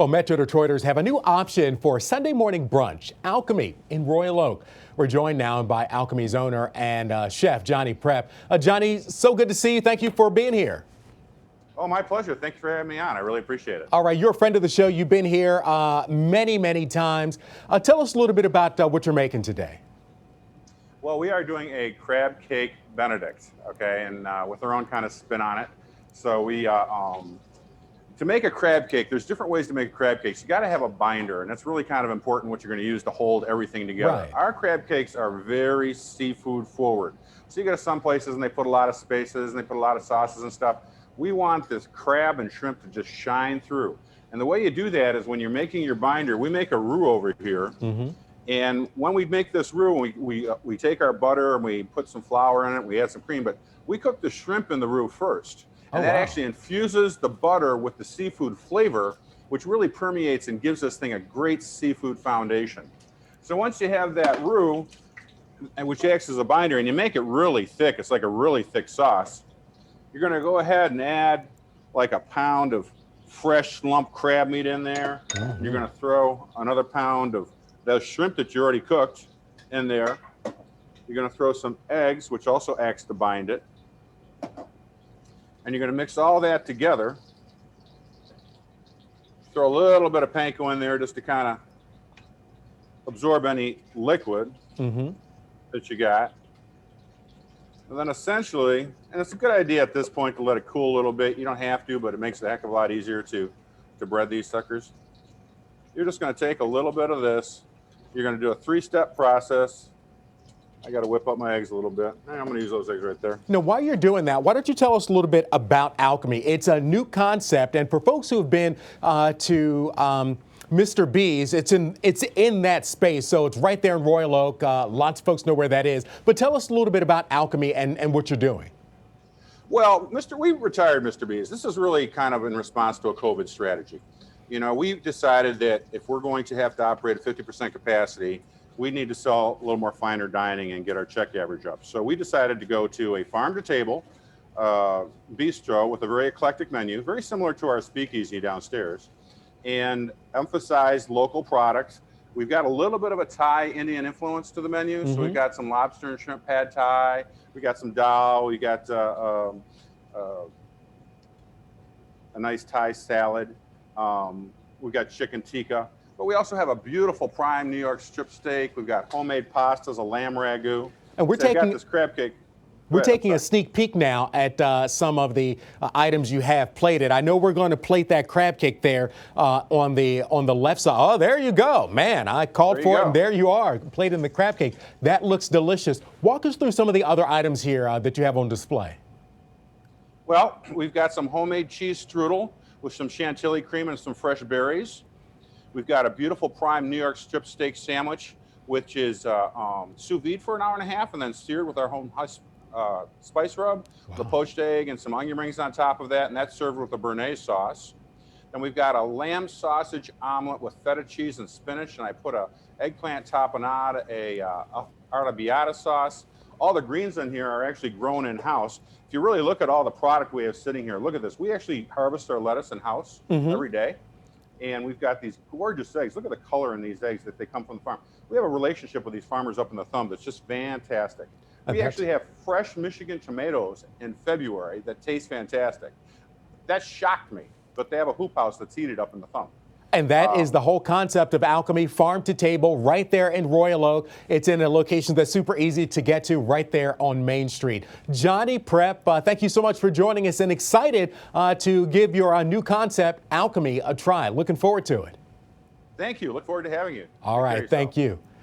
Well, Metro Detroiters have a new option for Sunday morning brunch, Alchemi in Royal Oak. We're joined now by Alchemi's owner and chef, Johnny Prep. Johnny, so good to see you. Thank you for being here. Oh, my pleasure. Thank you for having me on. I really appreciate it. All right, you're a friend of the show. You've been here many times. Tell us a little bit about what you're making today. Well, we are doing a crab cake Benedict, okay, and with our own kind of spin on it. So we, to make a crab cake, there's different ways to make a crab cake. So you got to have a binder, and that's really kind of important what you're going to use to hold everything together. Right. Our crab cakes are very seafood forward. So you go to some places and they put a lot of spices and they put a lot of sauces and stuff. We want this crab and shrimp to just shine through. And the way you do that is when you're making your binder, we make a roux over here. And when we make this roux, we take our butter and we put some flour in it, we add some cream, but we cook the shrimp in the roux first. And that actually infuses the butter with the seafood flavor, which really permeates and gives this thing a great seafood foundation. So once you have that roux, which acts as a binder, and you make it really thick, it's like a really thick sauce, you're gonna go ahead and add like a pound of fresh lump crab meat in there. You're gonna throw another pound of those shrimp that you already cooked in there. You're gonna throw some eggs, which also acts to bind it. And you're gonna mix all that together. Throw a little bit of panko in there just to kind of absorb any liquid that you got. And then essentially, and it's a good idea at this point to let it cool a little bit. You don't have to, but it makes it a heck of a lot easier to bread these suckers. You're just gonna take a little bit of this. You're gonna do a 3-step process. I got to whip up my eggs a little bit. I'm going to use those eggs right there. Now, while you're doing that, why don't you tell us a little bit about Alchemi? It's a new concept, and for folks who have been to Mr. B's, it's in that space, so it's right there in Royal Oak. Lots of folks know where that is. But tell us a little bit about Alchemi and what you're doing. Well, we retired Mr. B's. This is really kind of in response to a COVID strategy. You know, we've decided that if we're going to have to operate at 50% capacity, we need to sell a little more finer dining and get our check average up. So we decided to go to a farm-to-table bistro with a very eclectic menu, very similar to our speakeasy downstairs, and emphasize local products. We've got a little bit of a Thai Indian influence to the menu. So we've got some lobster and shrimp pad Thai. We got some dal. We got a nice Thai salad. We got chicken tikka. But we also have a beautiful prime New York strip steak. We've got homemade pastas, a lamb ragu. And we're taking got this crab cake. We're taking a sneak peek now at some of the items you have plated. I know we're going to plate that crab cake there on the left side. Oh, there you go. Man, I called for it, and there you are, plating the crab cake. That looks delicious. Walk us through some of the other items here that you have on display. Well, we've got some homemade cheese strudel with some chantilly cream and some fresh berries. We've got a beautiful prime New York strip steak sandwich, which is sous vide for an hour and a half and then seared with our home spice rub, the poached egg and some onion rings on top of that, and that's served with a béarnaise sauce. Then we've got a lamb sausage omelet with feta cheese and spinach, and I put a eggplant tapenade, a arrabbiata sauce. All the greens in here are actually grown in-house. If you really look at all the product we have sitting here, look at this. We actually harvest our lettuce in-house every day. And we've got these gorgeous eggs. Look at the color in these eggs that they come from the farm. We have a relationship with these farmers up in the Thumb that's just fantastic. We actually have fresh Michigan tomatoes in February that taste fantastic. That shocked me, but they have a hoop house that's heated up in the Thumb. And that is the whole concept of Alchemi, farm to table, right there in Royal Oak. It's in a location that's super easy to get to right there on Main Street. Johnny Prep, thank you so much for joining us, and excited to give your new concept, Alchemi, a try. Looking forward to it. Thank you. Look forward to having you. All right. Thank you.